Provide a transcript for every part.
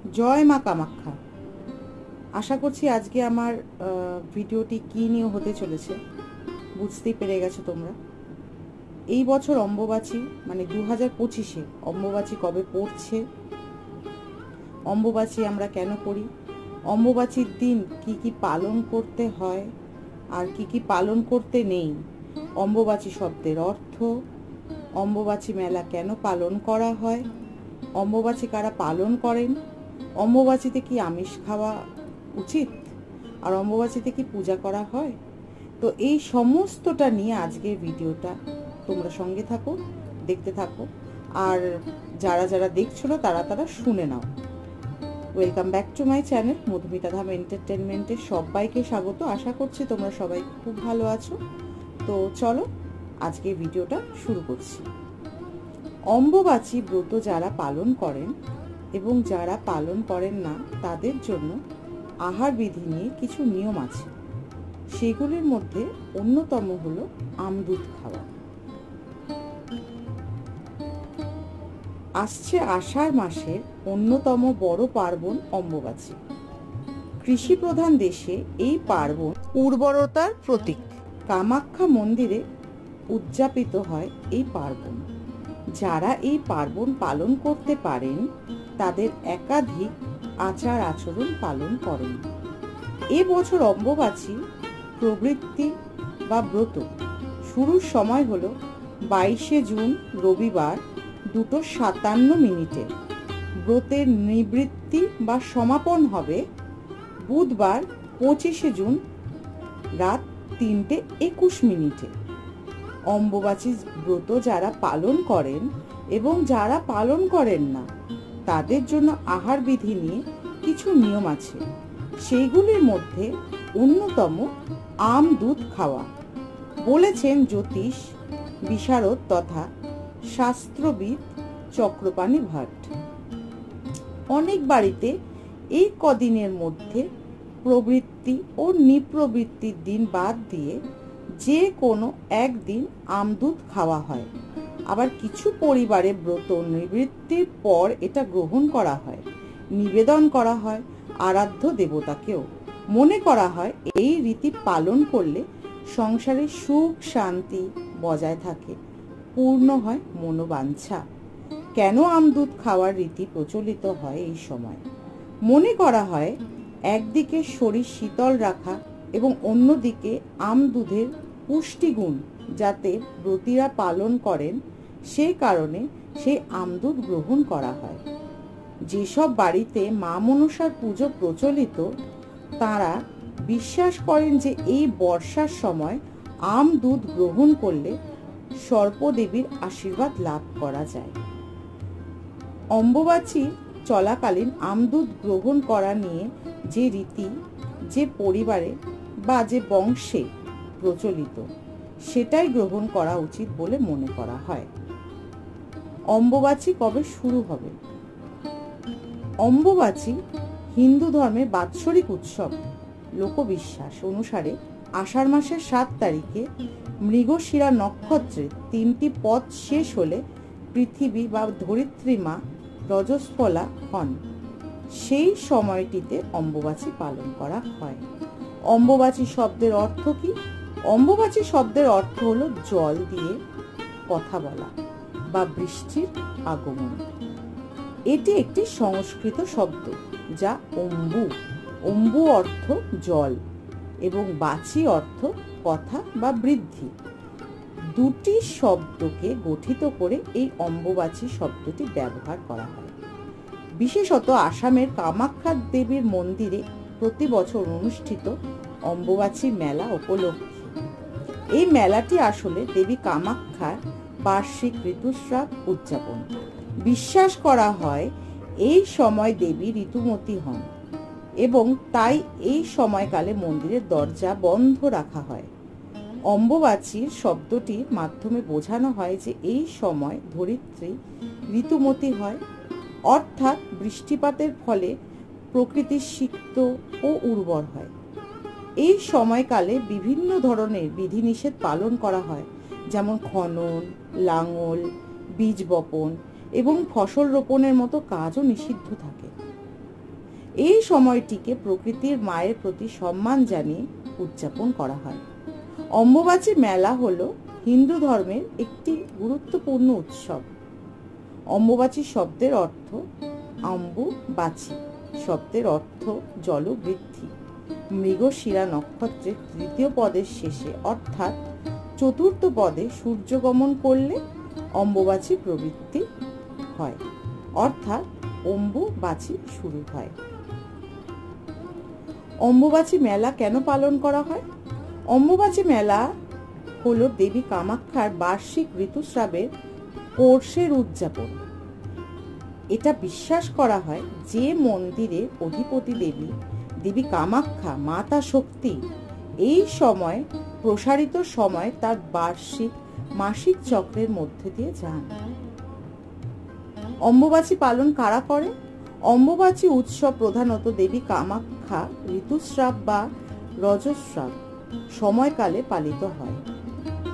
জয় মা কামাখ্যা। আশা করছি আজকে আমার ভিডিওটি কী নিয়ে হতে চলেছে বুঝতেই পেরে গেছো তোমরা। এই বছর অম্বুবাচী মানে 2025-এ অম্বুবাচী কবে পড়ছে, অম্বুবাচী আমরা কেন করি, অম্বুবাচীর দিন কি কি পালন করতে হয় আর কি কি পালন করতে নেই, অম্বুবাচী শব্দের অর্থ, অম্বুবাচী মেলা কেন পালন করা হয়, অম্বুবাচী কারা পালন করেন, অম্বুবাচীতে কি আমিষ খাওয়া উচিত, আর অম্বুবাচীতে কি পূজা করা হয়। তো এই সমস্তটা নিয়ে আজকের ভিডিওটা, তোমরা সঙ্গে থাকো, দেখতে থাকো, আর যারা যারা দেখছো না তারা শুনে নাও। Welcome back to my channel Madhumita Dham এন্টারটেনমেন্টের সবাইকে স্বাগত। আশা করছি তোমরা সবাই খুব ভালো আছো। তো চলো আজকে ভিডিওটা শুরু করছি। অম্বুবাচী ব্রত যারা পালন করেন এবং যারা পালন করেন না তাদের জন্য আহার বিধি নিয়ে কিছু নিয়ম আছে। সেগুলির মধ্যে অন্যতম হলো আমদুধ খাওয়া। আসছে আষাঢ় মাসের অন্যতম বড় পার্বণ অম্বুবাচী। কৃষি প্রধান দেশে এই পার্বণ উর্বরতার প্রতীক। কামাখ্যা মন্দিরে উদযাপিত হয় এই পার্বণ। যারা এই পার্বণ পালন করতে পারেন তাদের একাধিক আচার আচরণ পালন করেন। এবছর অম্বুবাচী প্রবৃত্তি বা ব্রত শুরুর সময় হলো 22শে জুন রবিবার 2:57 ব্রতের নিবৃত্তি বা সমাপন হবে বুধবার 25শে জুন রাত 3:21। অম্বুবাচী ব্রত যারা পালন করেন এবং যারা পালন করেন না তাদের জন্য আহার বিধি নিয়ে কিছু নিয়ম আছে। সেইগুলির মধ্যে অন্যতম আম দুধ খাওয়া। বলেছেন জ্যোতিষ বিশারদ তথা শাস্ত্রবিদ চক্রপাণি ভাট। অনেক বাড়িতে এই কদিনের মধ্যে প্রবৃত্তি ও নিপ্রবৃত্তির দিন বাদ দিয়ে যে কোনো একদিন আমদুধ খাওয়া হয়। আবার কিছু পরিবারে ব্রত নিবৃত্তির পর এটা গ্রহণ করা হয়, নিবেদন করা হয় আরাধ্য দেবতাকেও। মনে করা হয় এই রীতি পালন করলে সংসারে সুখ শান্তি বজায় থাকে, পূর্ণ হয় মনোবাঞ্ছা। কেন আমদুধ খাওয়ার রীতি প্রচলিত হয় এই সময়? মনে করা হয় একদিকে শরীর শীতল রাখা এবং অন্যদিকে আমদুধের পুষ্টিগুণ যাতে ব্রতীরা পালন করেন সেই কারণে সেই আমদুধ গ্রহণ করা হয়। যেসব বাড়িতে মা মনসার পুজো প্রচলিত তারা বিশ্বাস করেন যে এই বর্ষার সময় আমদুধ গ্রহণ করলে সর্পদেবীর আশীর্বাদ লাভ করা যায়। অম্বুবাচী চলাকালীন আমদুধ গ্রহণ করা নিয়ে যে রীতি যে পরিবারে বা যে বংশে প্রচলিত সেটাই গ্রহণ করা উচিত বলে মনে করা হয়। অম্বুবাচী কবে শুরু হবে? অম্বুবাচী হিন্দু ধর্মের বাৎসরিক উৎসব। লোকবিশ্বাস অনুসারে আষাঢ় মাসের 7 তারিখে মৃগশিরা নক্ষত্রের 3টি পথ শেষ হলে পৃথিবী বা ধরিত্রী মা রজস্বলা হন। সেই সময়টিতে অম্বুবাচী পালন করা হয়। অম্বুবাচী শব্দের অর্থ কি? অম্বুবাচী শব্দের অর্থ হলো জল দিয়ে কথা বলা বা বৃষ্টির আগমন। এটি একটি সংস্কৃত শব্দ যা অম্বু অর্থ জল এবং বাচী অর্থ কথা বা বৃদ্ধি। দুটি শব্দকে গঠিত করে এই অম্বুবাচী শব্দটি ব্যবহার করা হয়। বিশেষত আসামের কামাখ্যা দেবীর মন্দিরে প্রতি বছর অনুষ্ঠিত অম্বুবাচী মেলা উপলক্ষে। এই মেলাটি আসলে দেবী কামাখ্যার বার্ষিক ঋতুস্রাব উদযাপন। বিশ্বাস করা হয় এই সময় দেবী ঋতুমতী হন এবং তাই এই সময়কালে মন্দিরের দরজা বন্ধ রাখা হয়। অম্বুবাচীর শব্দটির মাধ্যমে বোঝানো হয় যে এই সময় ধরিত্রী ঋতুমতী হয়, অর্থাৎ বৃষ্টিপাতের ফলে প্রকৃতি সিক্ত ও উর্বর হয়। এই সময়কালে বিভিন্ন ধরনের বিধিনিষেধ পালন করা হয়, যেমন খনন, লাঙল, বীজ বপন এবং ফসল রোপণের মতো কাজও নিষিদ্ধ থাকে। এই সময়টিকে প্রকৃতির মায়ের প্রতি সম্মান জানিয়ে উদযাপন করা হয়। অম্বুবাচী মেলা হলো হিন্দু ধর্মের একটি গুরুত্বপূর্ণ উৎসব। অম্বুবাচী শব্দের অর্থ অম্বুবাচী শব্দের অর্থ জলবৃদ্ধি। মৃগশিরা নক্ষত্রের তৃতীয় পদের শেষে অর্থাৎ চতুর্থ পদে সূর্যগমন করলে অম্বুবাচী প্রবৃত্তি হয়, অর্থাৎ অম্বুবাচী শুরু হয়। অম্বুবাচী মেলা কেন পালন করা হয়? অম্বুবাচী মেলা হলো দেবী কামাখ্যার বার্ষিক ঋতুস্রাবের পৌষের উদযাপন। এটা বিশ্বাস করা হয় যে মন্দিরের অধিপতি দেবী দেবী কামাখ্যা মাতা শক্তি এই সময় প্রসারিত সময় তার বার্ষিক মাসিক চক্রের মধ্যে দিয়ে যান। অম্বুবাচী পালন কারা করে? অম্বুবাচী উৎসব প্রধানত দেবী কামাখ্যা ঋতুস্রাব বা রজস্রাব সময়কালে পালিত হয়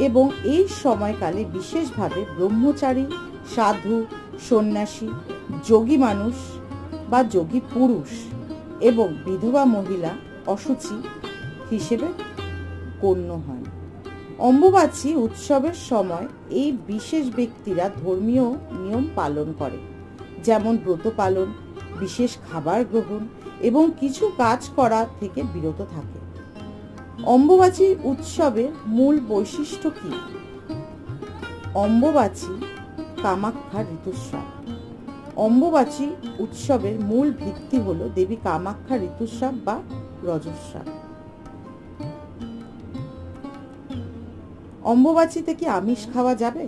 এবং এই সময়কালে বিশেষভাবে ব্রহ্মচারী, সাধু, সন্ন্যাসী, যোগী মানুষ বা যোগী পুরুষ এবং বিধবা মহিলা অশুচি হিসেবে গণ্য হয়। অম্বুবাচী উৎসবের সময় এই বিশেষ ব্যক্তিরা ধর্মীয় নিয়ম পালন করে, যেমন ব্রত পালন, বিশেষ খাবার গ্রহণ এবং কিছু কাজ করা থেকে বিরত থাকে। অম্বুবাচী উৎসবের মূল বৈশিষ্ট্য কি? অম্বুবাচী কামাখ্যা ঋতুস্রাব। অম্বুবাচী উৎসবের মূল ভিত্তি হলো দেবী কামাখ্যা ঋতুস্রাব বা রজস্রাব। অম্বুবাচীতে কি আমিষ খাওয়া যাবে?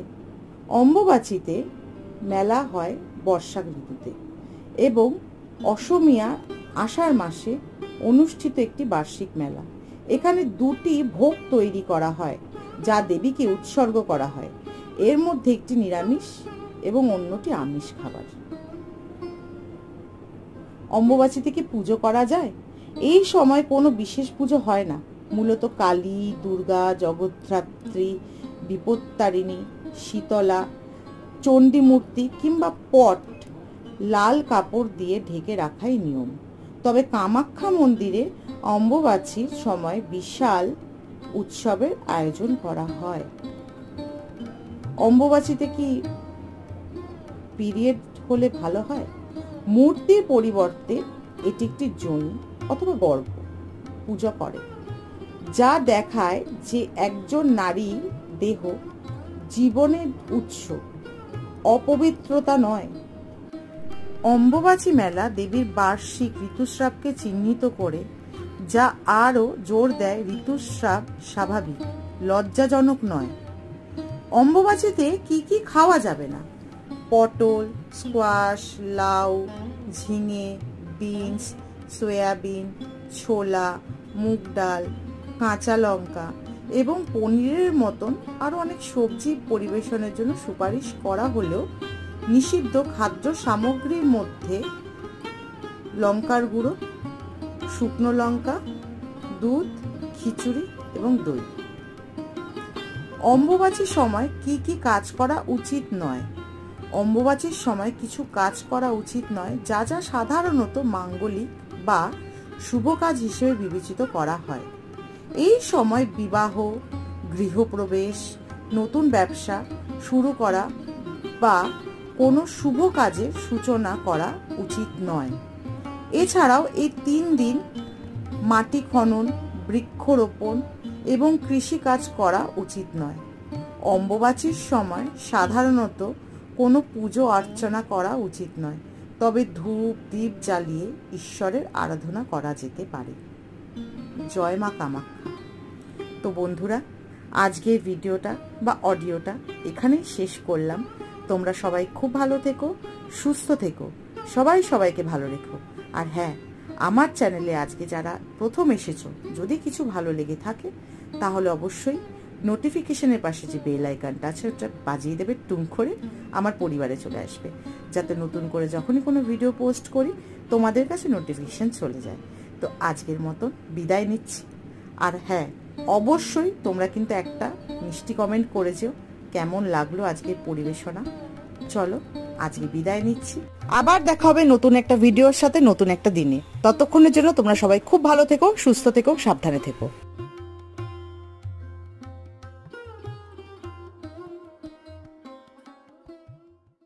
অম্বুবাচীতে মেলা হয় বর্ষা ঋতুতে এবং অসমীয়া আষাঢ় মাসে অনুষ্ঠিত একটি বার্ষিক মেলা। এখানে দুটি ভোগ তৈরি করা হয় যা দেবীকে উৎসর্গ করা হয়। এর মধ্যে একটি নিরামিষ এবং অন্যটি আমিষ খাবার। অম্বুবাচীতে কি পুজো করা যায়? এই সময় কোনো বিশেষ পুজো হয় না। মূলত কালী, দুর্গা, জগদ্ধাত্রী, বিপত্তারিণী, শীতলা, চণ্ডী মূর্তি কিংবা পট লাল কাপড় দিয়ে ঢেকে রাখাই নিয়ম। তবে কামাখ্যা মন্দিরে অম্বুবাচীর সময় বিশাল উৎসবের আয়োজন করা হয়। অম্বুবাচীতে কি পিরিয়ড হলে ভালো হয়? মূর্তির পরিবর্তে এটি একটি যোনি অথবা গর্ভ পূজা করে, যা দেখায় যে একজন নারী দেহ জীবনের উৎস, অপবিত্রতা নয়। অম্বুবাচী মেলা দেবীর বার্ষিক ঋতুস্রাবকে চিহ্নিত করে, যা আরও জোর দেয় ঋতুস্রাব স্বাভাবিক, লজ্জাজনক নয়। অম্বুবাচীতে কি কি খাওয়া যাবে না? পটল, স্কোয়াশ, লাউ, ঝিঙে, বিনস, সয়াবিন, ছোলা, মুগ ডাল, কাঁচা লঙ্কা এবং পনিরের মতন আরও অনেক সবজি পরিবেশনের জন্য সুপারিশ করা হলেও নিষিদ্ধ খাদ্য সামগ্রীর মধ্যে লঙ্কার গুঁড়ো, শুকনো লঙ্কা, দুধ, খিচুড়ি এবং দই। অম্বুবাচীর সময় কি কি কাজ করা উচিত নয়? অম্বুবাচীর সময় কিছু কাজ করা উচিত নয় যা যা সাধারণত মাঙ্গলিক বা শুভ কাজ হিসেবে বিবেচিত করা হয়। এই সময় বিবাহ, গৃহপ্রবেশ, নতুন ব্যবসা শুরু করা বা কোনো শুভ কাজের সূচনা করা উচিত নয়। এছাড়াও এই 3 দিন মাটি খনন, বৃক্ষরোপণ এবং কৃষিকাজ করা উচিত নয়। অম্বুবাচীর সময় সাধারণত কোনো পুজো অর্চনা করা উচিত নয়, তবে ধূপ দীপ জ্বালিয়ে ঈশ্বরের আরাধনা করা যেতে পারে। জয় মা কামাখ্যা। তো বন্ধুরা, আজকের ভিডিওটা বা অডিওটা এখানেই শেষ করলাম। তোমরা সবাই খুব ভালো থেকো, সুস্থ থেকো, সবাই সবাইকে ভালো রেখো। আর হ্যাঁ, আমার চ্যানেলে আজকে যারা প্রথম এসেছো, যদি কিছু ভালো লেগে থাকে তাহলে অবশ্যই নোটিফিকেশনের পাশে যে বেল আইকনটা আছে ওটা বাজিয়ে দেবে, টুং করে আমার পরিবারে চলে আসবে, যাতে নতুন করে যখনই কোনো ভিডিও পোস্ট করি তোমাদের কাছে নোটিফিকেশন চলে যায়। তো আজকের মতন বিদায় নিচ্ছি। আর হ্যাঁ, অবশ্যই তোমরা কিন্তু একটা মিষ্টি কমেন্ট করে যেও কেমন লাগলো আজকের পরিবেশনা। চলো আজকে বিদায় নিচ্ছি। আবার দেখা হবে নতুন একটা ভিডিওর সাথে নতুন একটা দিনে। ততক্ষণের জন্য তোমরা সবাই খুব ভালো থেকো, সুস্থ থেকো, সাবধানে থেকো।